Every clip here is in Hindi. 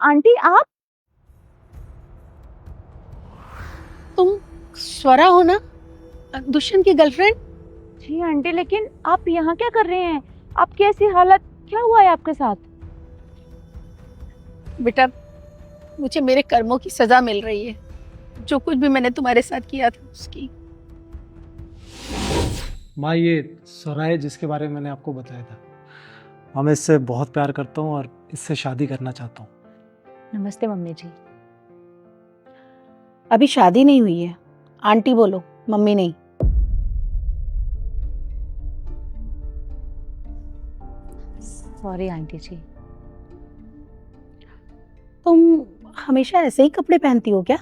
आंटी आप? तुम स्वरा हो ना, दुष्यंत की गर्लफ्रेंड? जी आंटी, लेकिन आप यहाँ क्या कर रहे हैं? आपकी ऐसी हालत, क्या हुआ है आपके साथ? बेटा, मुझे मेरे कर्मों की सजा मिल रही है। जो कुछ भी मैंने तुम्हारे साथ किया था उसकी। माँ, ये स्वरा है जिसके बारे में मैंने आपको बताया था। माँ, मैं इससे बहुत प्यार करता हूँ और इससे शादी करना चाहता हूँ। नमस्ते मम्मी जी। अभी शादी नहीं हुई है। आंटी बोलो, मम्मी नहीं। सॉरी आंटी जी। तुम हमेशा ऐसे ही कपड़े पहनती हो क्या?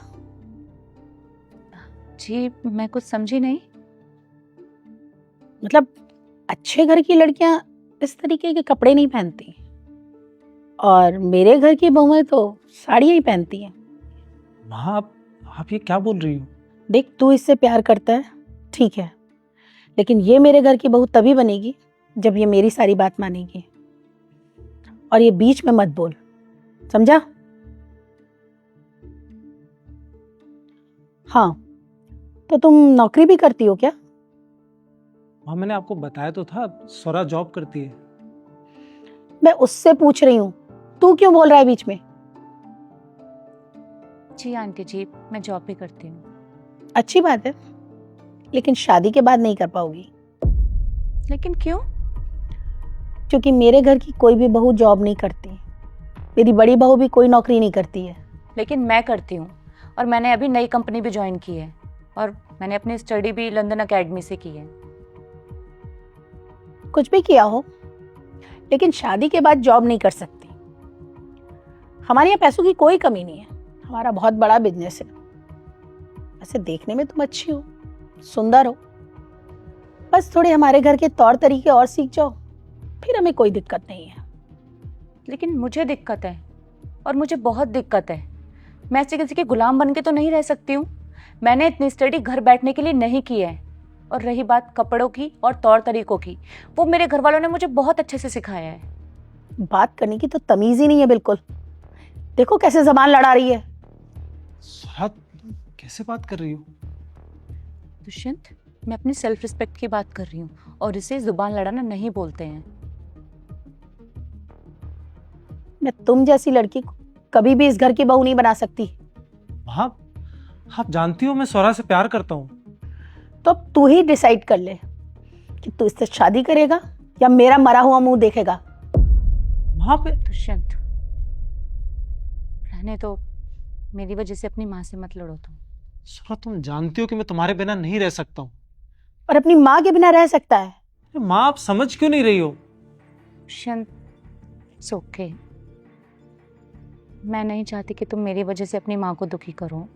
जी मैं कुछ समझी नहीं। मतलब अच्छे घर की लड़कियां इस तरीके के कपड़े नहीं पहनती, और मेरे घर की बहुएं तो साड़ियाँ ही पहनती हैं। माँ, आप ये क्या बोल रही हो? देख, तू इससे प्यार करता है, ठीक है, लेकिन ये मेरे घर की बहू तभी बनेगी जब ये मेरी सारी बात मानेगी। और ये बीच में मत बोल, समझा? हाँ, तो तुम नौकरी भी करती हो क्या? माँ, मैंने आपको बताया तो था, स्वरा जॉब करती है। मैं उससे पूछ रही हूँ, तू क्यों बोल रहा है बीच में? जी आंटी जी, मैं जॉब भी करती हूँ। अच्छी बात है, लेकिन शादी के बाद नहीं कर पाओगी। लेकिन क्यों? क्योंकि मेरे घर की कोई भी बहू जॉब नहीं करती। मेरी बड़ी बहू भी कोई नौकरी नहीं करती है। लेकिन मैं करती हूँ, और मैंने अभी नई कंपनी भी ज्वाइन की है, और मैंने अपनी स्टडी भी लंदन एकेडमी से की है। कुछ भी किया हो, लेकिन शादी के बाद जॉब नहीं कर सकती। हमारे यहाँ पैसों की कोई कमी नहीं है। हमारा बहुत बड़ा बिजनेस है। वैसे देखने में तुम अच्छी हो, सुंदर हो, बस थोड़े हमारे घर के तौर तरीके और सीख जाओ, फिर हमें कोई दिक्कत नहीं है। लेकिन मुझे दिक्कत है, और मुझे बहुत दिक्कत है। मैं ऐसे किसी के गुलाम बन के तो नहीं रह सकती हूँ। मैंने इतनी स्टडी घर बैठने के लिए नहीं की है। और रही बात कपड़ों की और तौर तरीकों की, वो मेरे घर वालों ने मुझे बहुत अच्छे से सिखाया है। बात करने की तो तमीज ही नहीं है बिल्कुल। देखो कैसे जबान लड़ा रही है। स्वरा, तुम कैसे बात कर रही हो? दुष्यंत, मैं अपनी सेल्फ रिस्पेक्ट की बात कर रही हूँ, और इसे जुबान लड़ाना नहीं बोलते हैं। मैं तुम जैसी लड़की को कभी भी इस घर की बहू नहीं बना सकती। माँ, आप जानती हो मैं स्वरा से प्यार करता हूँ। तो अब तू ही डिसाइड कर ले कि तू इससे शादी करेगा या मेरा मरा हुआ मुंह देखेगा। माँ पे दुष्यंत, रहने तो, मेरी वजह से अपनी माँ से मत लड़ो तुम। स्वरा, तुम जानती हो कि मैं तुम्हारे बिना नहीं रह सकता हूँ। और अपनी माँ के बिना रह सकता है। माँ, आप समझ क्यों नहीं रही हो? Dushyant, it's okay. मैं नहीं चाहती कि तुम मेरी वजह से अपनी माँ को दुखी करो,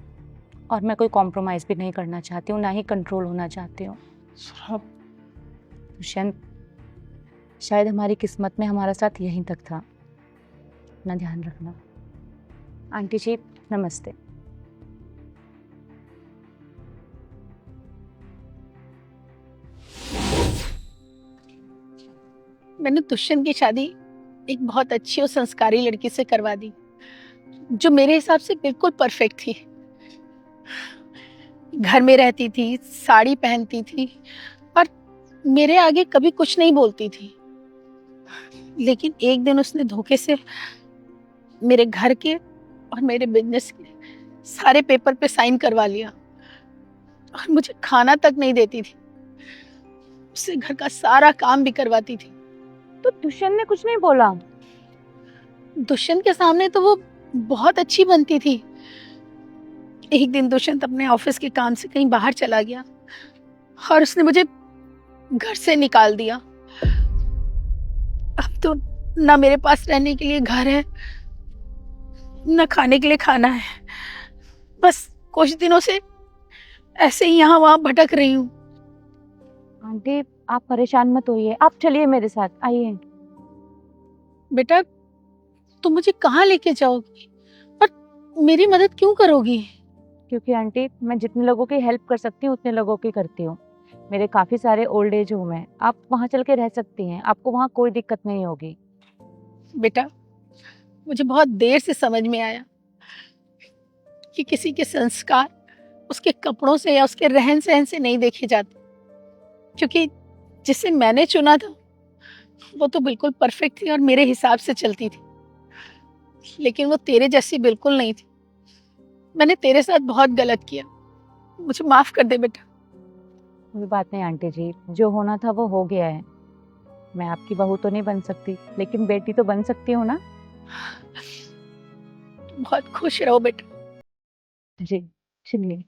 और मैं कोई कॉम्प्रोमाइज़ भी नहीं करना चाहती हूँ, ना ही कंट्रोल होना चाहती हूँ। स्वरा, दुष्यंत, शायद हमारी किस्मत में हमारा साथ यहीं तक था। अपना ध्यान रखना। आंटी जी, नमस्ते। मैंने दुष्यंत की शादी एक बहुत अच्छी और संस्कारी लड़की से करवा दी, जो मेरे हिसाब से बिल्कुल परफेक्ट थी। घर में रहती थी, साड़ी पहनती थी, और मेरे आगे कभी कुछ नहीं बोलती थी। लेकिन एक दिन उसने धोखे से मेरे घर के और मेरे बिजनेस के सारे पेपर पे साइन करवा लिया, और मुझे खाना तक नहीं देती थी। उससे घर का सारा काम भी करवाती थी। तो दुष्यंत ने कुछ नहीं बोला? दुष्यंत के सामने तो वो बहुत अच्छी बनती थी। एक दिन दुष्यंत अपने ऑफिस के काम से कहीं बाहर चला गया, और उसने मुझे घर से निकाल दिया। अब तो ना मेरे पास रहने के लिए घर है, ना खाने के लिए खाना है। बस कुछ दिनों से ऐसे ही यहाँ वहां भटक रही हूँ। आंटी, आप परेशान मत होइए, आप चलिए मेरे साथ, आइए। बेटा, तुम मुझे कहाँ लेके जाओगी और मेरी मदद क्यों करोगी? क्योंकि आंटी, मैं जितने लोगों की हेल्प कर सकती हूँ उतने लोगों की करती हूँ। मेरे काफ़ी सारे ओल्ड एज होम हैं, आप वहाँ चल के रह सकती हैं, आपको वहाँ कोई दिक्कत नहीं होगी। बेटा, मुझे बहुत देर से समझ में आया कि किसी के संस्कार उसके कपड़ों से या उसके रहन सहन से नहीं देखे जाते, क्योंकि जिसे मैंने चुना था वो तो बिल्कुल परफेक्ट थी और मेरे हिसाब से चलती थी, लेकिन वो तेरे जैसी बिल्कुल नहीं थी। मैंने तेरे साथ बहुत गलत किया, मुझे माफ कर दे बेटा। कोई बात नहीं आंटी जी, जो होना था वो हो गया है। मैं आपकी बहू तो नहीं बन सकती, लेकिन बेटी तो बन सकती हूँ ना। बहुत खुश रहो बेटा। जी, चलिए।